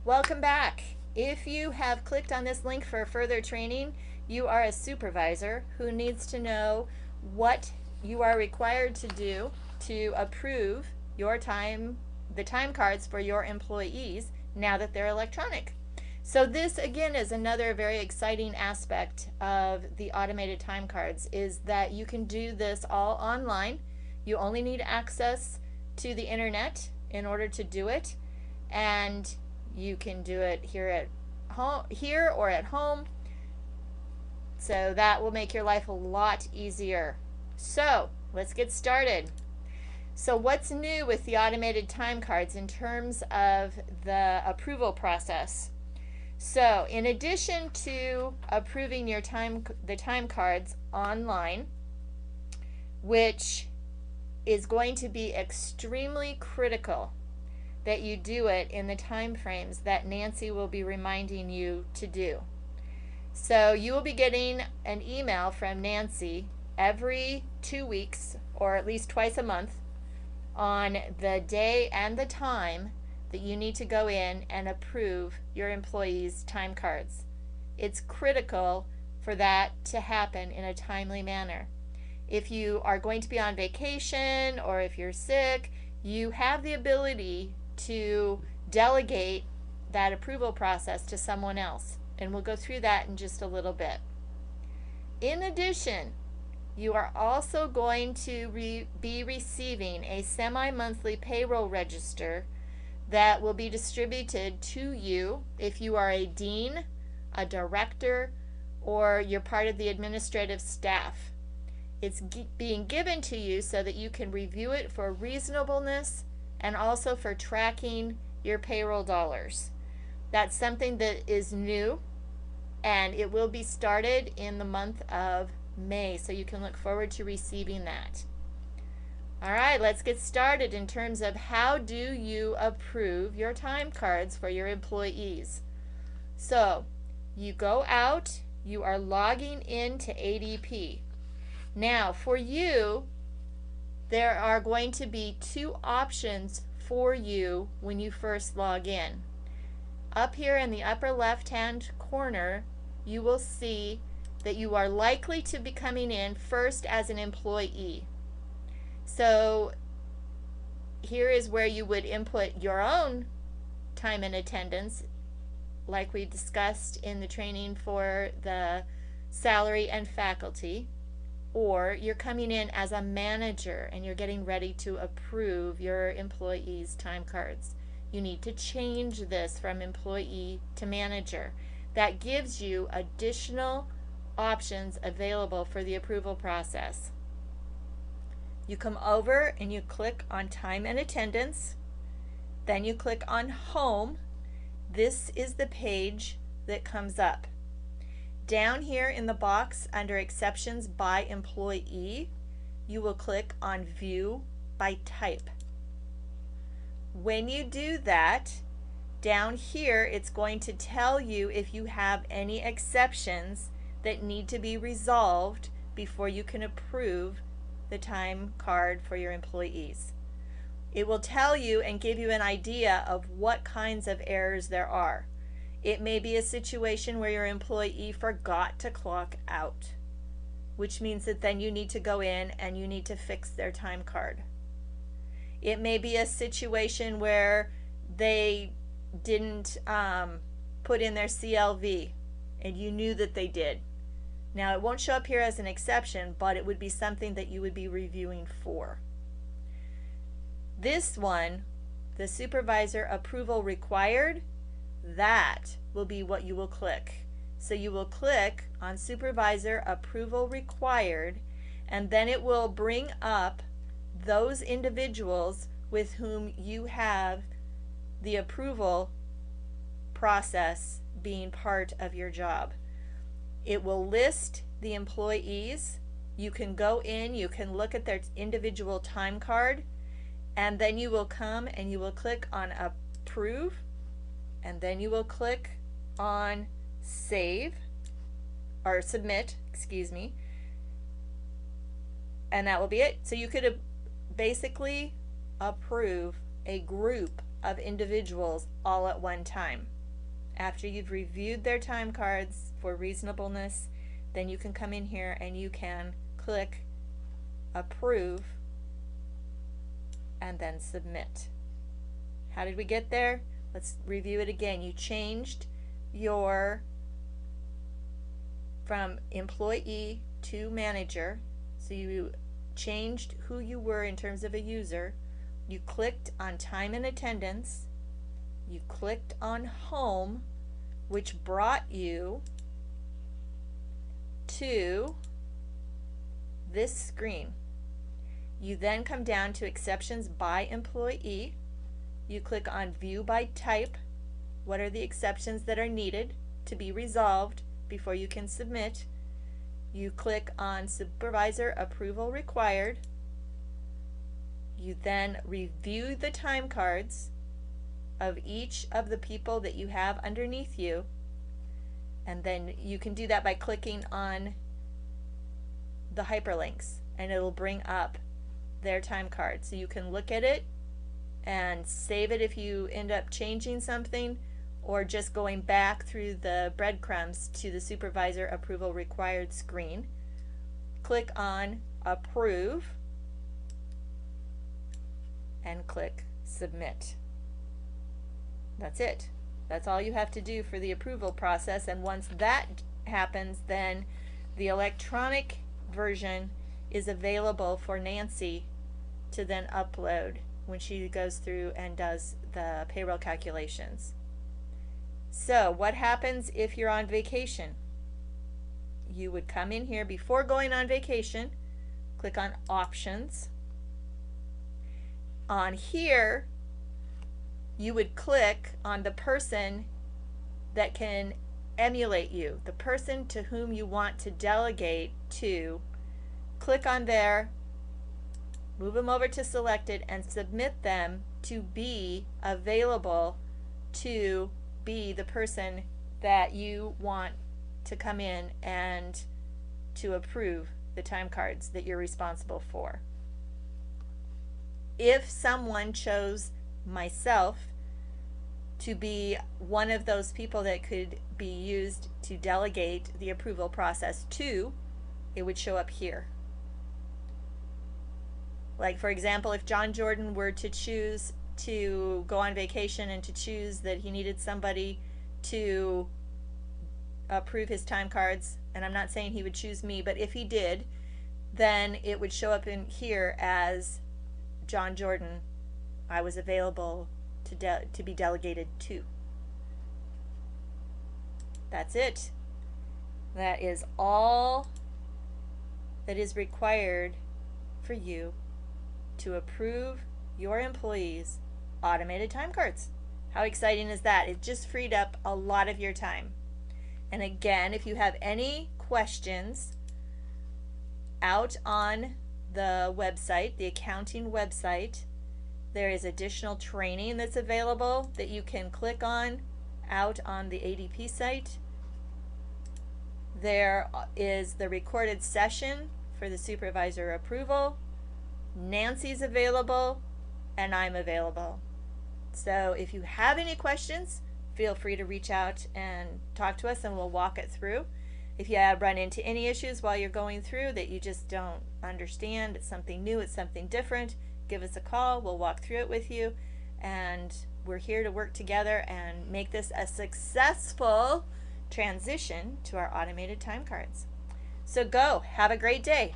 Welcome back. If you have clicked on this link for further training, you are a supervisor who needs to know what you are required to do to approve your time, the time cards for your employees now that they're electronic. So this again is another very exciting aspect of the automated time cards, is that you can do this all online. You only need access to the internet in order to do it, and you can do it here or at home. So that will make your life a lot easier. So let's get started. So what's new with the automated time cards in terms of the approval process? So in addition to approving the time cards online, which is going to be extremely critical that you do it in the time frames that Nancy will be reminding you to do. So you will be getting an email from Nancy every 2 weeks, or at least twice a month, on the day and the time that you need to go in and approve your employees' time cards. It's critical for that to happen in a timely manner. If you are going to be on vacation or if you're sick, you have the ability to delegate that approval process to someone else, and we'll go through that in just a little bit. In addition, you are also going to be receiving a semi-monthly payroll register that will be distributed to you if you are a dean, a director, or you're part of the administrative staff. It's being given to you so that you can review it for reasonableness and also for tracking your payroll dollars. That's something that is new, and it will be started in the month of May, so you can look forward to receiving that. All right, let's get started in terms of how do you approve your time cards for your employees. So you go out, you are logging into ADP. Now for you, there are going to be two options for you when you first log in. Up here in the upper left hand corner, you will see that you are likely to be coming in first as an employee. So here is where you would input your own time and attendance, like we discussed in the training for the salary and faculty. Or you're coming in as a manager and you're getting ready to approve your employees' time cards. You need to change this from employee to manager. That gives you additional options available for the approval process. You come over and you click on time and attendance. Then you click on home. This is the page that comes up. Down here in the box under exceptions by employee, you will click on view by type. When you do that, down here it's going to tell you if you have any exceptions that need to be resolved before you can approve the time card for your employees. It will tell you and give you an idea of what kinds of errors there are. It may be a situation where your employee forgot to clock out, which means that then you need to go in and you need to fix their time card. It may be a situation where they didn't put in their CLV and you knew that they did. Now it won't show up here as an exception, but it would be something that you would be reviewing for. This one, the supervisor approval required, that will be what you will click. So you will click on supervisor approval required, and then it will bring up those individuals with whom you have the approval process being part of your job. It will list the employees. You can go in, you can look at their individual time card, and then you will come and you will click on approve, and then you will click on save or submit, excuse me, and that will be it. So you could basically approve a group of individuals all at one time. After you've reviewed their time cards for reasonableness, then you can come in here and you can click approve and then submit. How did we get there? Let's review it again. You changed your from employee to manager, so you changed who you were in terms of a user. You clicked on time and attendance. You clicked on home, which brought you to this screen. You then come down to exceptions by employee. You click on view by type. What are the exceptions that are needed to be resolved before you can submit? You click on supervisor approval required. You then review the time cards of each of the people that you have underneath you, and then you can do that by clicking on the hyperlinks and it'll bring up their time card, so you can look at it and save it if you end up changing something, or just going back through the breadcrumbs to the supervisor approval required screen. Click on approve and click submit. That's it. That's all you have to do for the approval process, and once that happens, then the electronic version is available for Nancy to then upload when she goes through and does the payroll calculations. So what happens if you're on vacation? You would come in here before going on vacation, click on options. On here, you would click on the person that can emulate you, the person to whom you want to delegate to. Click on there, move them over to selected, and submit them to be available to be the person that you want to come in and to approve the time cards that you're responsible for. If someone chose myself to be one of those people that could be used to delegate the approval process to, it would show up here. Like, for example, if John Jordan were to choose to go on vacation and to choose that he needed somebody to approve his time cards, and I'm not saying he would choose me, but if he did, then it would show up in here as John Jordan, I was available to be delegated to. That's it. That is all that is required for you to approve your employees' automated time cards. How exciting is that? It just freed up a lot of your time. And again, if you have any questions, out on the website, the accounting website, there is additional training that's available that you can click on out on the ADP site. There is the recorded session for the supervisor approval. Nancy's available, and I'm available. So if you have any questions, feel free to reach out and talk to us and we'll walk it through. If you have run into any issues while you're going through that you just don't understand, it's something new, it's something different, give us a call. We'll walk through it with you, and we're here to work together and make this a successful transition to our automated time cards. So go, have a great day.